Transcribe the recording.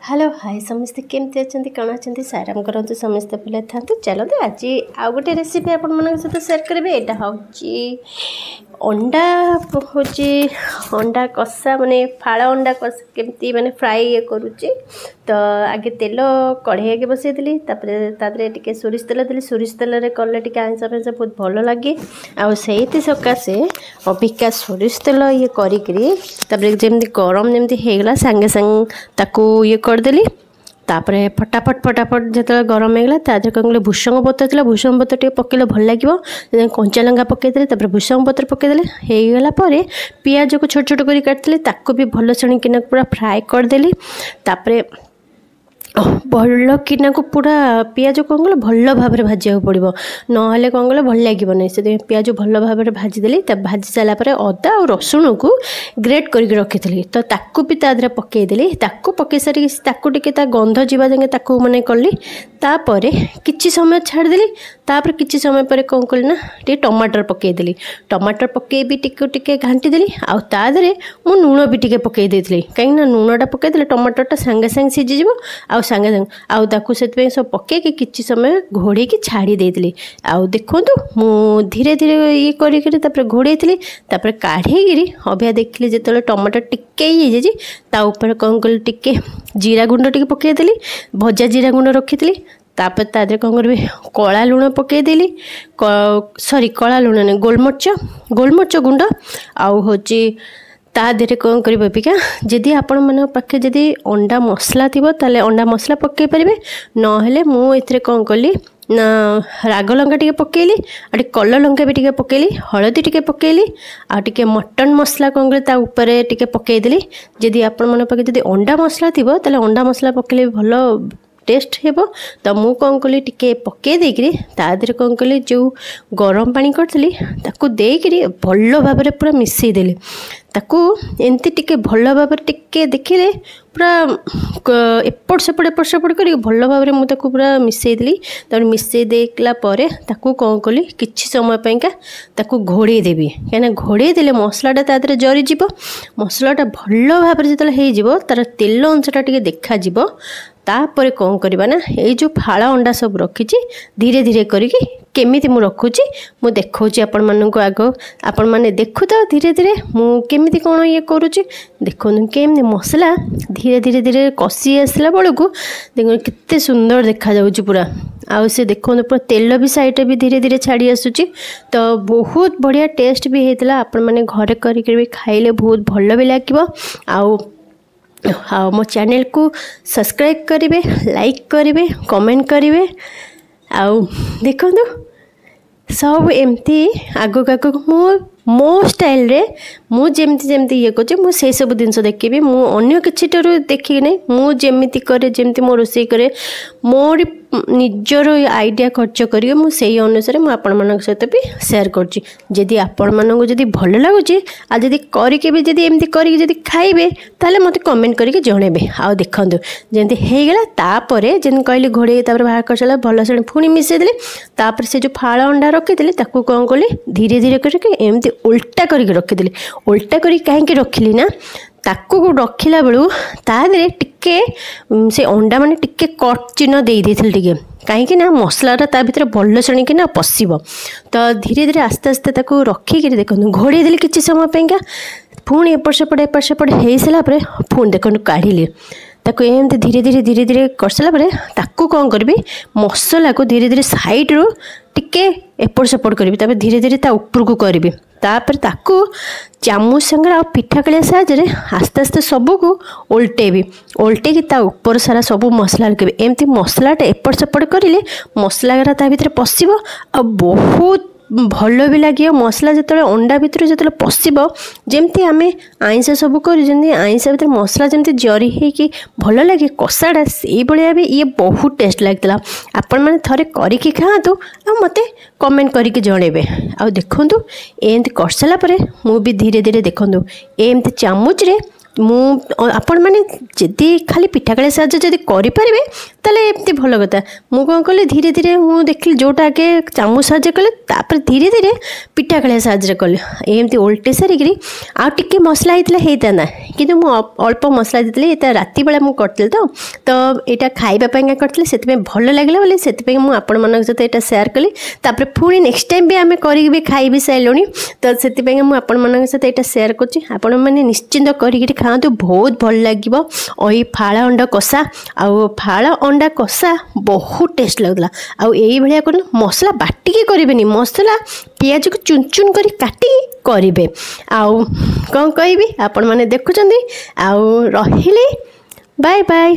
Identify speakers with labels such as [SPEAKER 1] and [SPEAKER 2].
[SPEAKER 1] Hello hi समस्ते केमती अच्छा कौन अच्छा साराम करूँ समस्ते भले था चलते आज आउ गोटे रेसिपी आपण सहित सेयार करेंगे यहाँ हूँ अंडा हूँ अंडा कषा माने फाड़ अंडा कषा केमती माने फ्राई ये करुच्ची तो आगे तेल कढ़ई आगे बसई देली टे सोरिष तेल देली सोरिष तेल कले टे आइंस फैंस बहुत भल लगे आईती सकाशे अबिका सोरिष तेल ये करमी गरम जमी होगला सांगे सांगे ताकू ये करदेली तापरे फटाफट जो गरम होगा तादेह कौन कले भूसंग पत्र था भूसंग पत्र टे पकड़े भल लगे कंचा लंका पकईदे भूसंग पत्र पकईदे होगला पियाज को छोट छोट कर काटते ताको भी भल छणिकिना पूरा फ्राए करदेली तापरे भल किना को पूरा पियाज कौन कल भल भाव में भाजा पड़ो ना कौन कल भल लगे से पियाज भल भाव में भाजीदेली भाजी सारापर अदा और रसुण को ग्रेट करके रखी तो ताकू भी तादे पकईदेली ताकू पकई सारी ताकू टे गंध जावा जाए ताकू मैंने कली तापर किछि समय छाड़देली तापर किछि समय पर कौन कली ना टे टमाटर पकईदेली टमाटर पकई भी टिके घाटी देली आउ तादे मु लुण भी टिके पकई देली कहीं लुणटा पकईदे टमाटरटा सांगे सांगे सीझीज आउ सांगे सांगे आउ ताकू से सब पकईकि किछि समय घोड़े की छाड़ी देली आउ देखंतु मु धीरे धीरे ये करी घोड़े तापर काढ़ी अभिया देखली जो टमाटर टिके ये ता ऊपर कौन कल टिके जीरा गुंड टिके पकईदेली भजा जीरा गुंड रखी तापर तादे कौन करी कला लुण पकईदेली सॉरी कला लुण नहीं गोलमर्च गुंड आउ हूँ तादेह कौन करिका जदि आपण मन पाखे जदि अंडा मसला थी ताले अंडा मसला पकई पारे ना मुझे कौन कली ना राग लंका टे पकईली आ कलर लंका भी टे पकईली हलदी टे पकईली आटे मटन मसला कौन कर ऊपर टे पकईदेली जदि आपण मन पाखे जदि अंडा मसला थी ताले अंडा मसला पकईले भल टेस्ट हेबो तो मु कौन कली टिके पकई देकरी तादेह कौन कली जो गरम पानी करथली ताकू देकरी भल भाव में पूरा मिसई देली ताकू एमती टिके भल भाव टिके देखिले पूरा एपट सेपट कर भल भाव में मुझे पूरा मिसई देली तर मिसई देला ताकू कौन कली किछि समय पाइका ताकू घोड़े देवी कहीं घोड़े देले मसलाटा तादे जरीज मसलाटा भल भाव में जो तार तेल अंशटा टिके देखा तापर कौन करवा ना ये जो फाड़ अंडा सब रखी धीरे धीरे करके केमिति मु रखुची मु देखौची आपण माननको आगो आपण माने देखु तो धीरे धीरे मु केमिति कोन ये करूची देखो केमने मसला धीरे धीरे धीरे कसी आसला बेलू देखो कितने सुंदर देखा जाउची पूरा आउ से देखो पूरा तेल भी साइड भी धीरे धीरे छाड़ी आसुची तो बहुत बढ़िया टेस्ट भी होता आपण माने घरे करके भी खाइले बहुत भल भी लागिबो आउ हाँ मो चैनल को सब्सक्राइब करेंगे लाइक करेंगे कमेंट करेंगे आउ देखो सब एमती आगक आगक मो स्टाइल रे मु जेमती जेमती ये करछे मु से सब जिनस देखिबी मु अन्य किछिटारु देखि नै मु जेमिति करे जेमती मो रोसई करे मोर निजर आइडिया खर्च करियो मु सेही अनुसार मु आपण मानक सहित भी शेयर करछि जदि आपण मानक जदि भल लागुछि आ जदि करिके भी जदि एमती करिके जदि खाइबे ताले मते कमेंट करिके जणेबे आ देखंतु जेमती हे गेला तापरे जेन कहली घोड़े तापर बाहर करछला भल से पुनी मिसै देली तापर से जो फाळ अंडा रखि देली ताकू कोन कोली धीरे धीरे करके एमती उल्टा करके रखीदेली उल्टा करी कहीं रखिली ना ताकू रखिला बेलू तादे टिके से अंडा माने टिके कट चिन्ह दे देथिल टिके कहीं ना मसलाटा ता भीतर भल छणिक ना पशिबो तो धीरे धीरे आस्ते आस्ते ताकू रखिक देखो घोड़े देली किछि समय पाइका पुणी एपट सेपट हो सारा पुणी देखो काढ़िली ताको एमती धीरे धीरे कर सारा ताकू कौन करी मसला को धीरे धीरे साइड रू टिके एपट सेपट करी धीरे धीरे ता ऊपर को करी तापर ताकू चामच संगे आ पिठा कलिया साहाଯ୍ୟରେ आस्ते आस्ते सबको उल्टेबी उल्टेकी ता ऊपर सारा सब मसला रखेबी एमती मसलाटा एपट सेपट करिले मसला गरा ता भीतर पशिबो आ बहुत भल भी लगे मसला जो अंडा भितर जो पशिब जमती आम आइंस सब कर आइंस भर मसला जमी जरी होगी भल लगे कषाटा से भाया भी ये बहुत टेस्ट लगता आपण मैंने थे करके खातु आ मत कमेंट करके जनइबे आ देखु एमती कर सारापर मु भी धीरे धीरे देखु एमती चामच रे ମୁଁ ଆପଣ ମାନେ ଯଦି ଖାଲି ପିଠା କାଳେ ସାହାଯ୍ୟ ଯଦି କରିପାରିବେ ତାହେଲେ ଏମିତି ଭଲ କଥା। ମୁଁ କ'ଣ କଲି ଧୀରେ ଧୀରେ ମୁଁ ଦେଖିଲି ଯେଉଁଟା ଆଗେ ଚାମଚ ସାହାଯ୍ୟ କଲେ ତାପରେ ଧୀରେ ଧୀରେ ପିଠା କାଳିଆ ସାହାଯ୍ୟରେ କଲି। ଏମିତି ଓଲଟେଇ ସାରିକିରି ଆଉ ଟିକେ ମସଲା ହେଇଥିଲା ହେଇଥାନ୍ତା, କିନ୍ତୁ ମୁଁ ଅଳ୍ପ ମସଲା ଦେଇଥିଲି। ଏଇଟା ରାତି ବେଳେ ମୁଁ କରିଥିଲି ତ ଏଇଟା ଖାଇବା ପାଇଁକା କରିଥିଲି, ସେଥିପାଇଁ ଭଲ ଲାଗିଲା ବୋଲି ସେଥିପାଇଁ ମୁଁ ଆପଣମାନଙ୍କ ସହିତ ଏଇଟା ସେୟାର କଲି। ତାପରେ ପୁଣି ନେକ୍ସଟ ଟାଇମ୍ ବି ଆମେ କରିକି ବି ଖାଇ ବି ସାରିଲୁଣି, ତ ସେଥିପାଇଁ ମୁଁ ଆପଣମାନଙ୍କ ସହିତ ଏଇଟା ସେୟାର କରୁଛି। ଆପଣମାନେ ନିଶ୍ଚିନ୍ତ କରିକିରି ଖାଆନ୍ତୁ, ବହୁତ ଭଲ ଲାଗିବ। ଏଇ ଫାଳ ଅଣ୍ଡା କଷା ଆଉ ଫାଳ ଅଣ୍ଡା କଷା ବହୁତ ଟେଷ୍ଟ ଲାଗୁଥିଲା। ଆଉ ଏଇଭଳିଆ କଣ ମସଲା ବାଟିକି କରିବେନି, ମସଲା ପିଆଜକୁ ଚୁନ ଚୁନ କରି କାଟିକି କରିବେ। ଆଉ କ'ଣ କହିବି, ଆପଣମାନେ ଦେଖୁଛନ୍ତି। ଆଉ ରହିଲି, ବାଏ ବାଏ।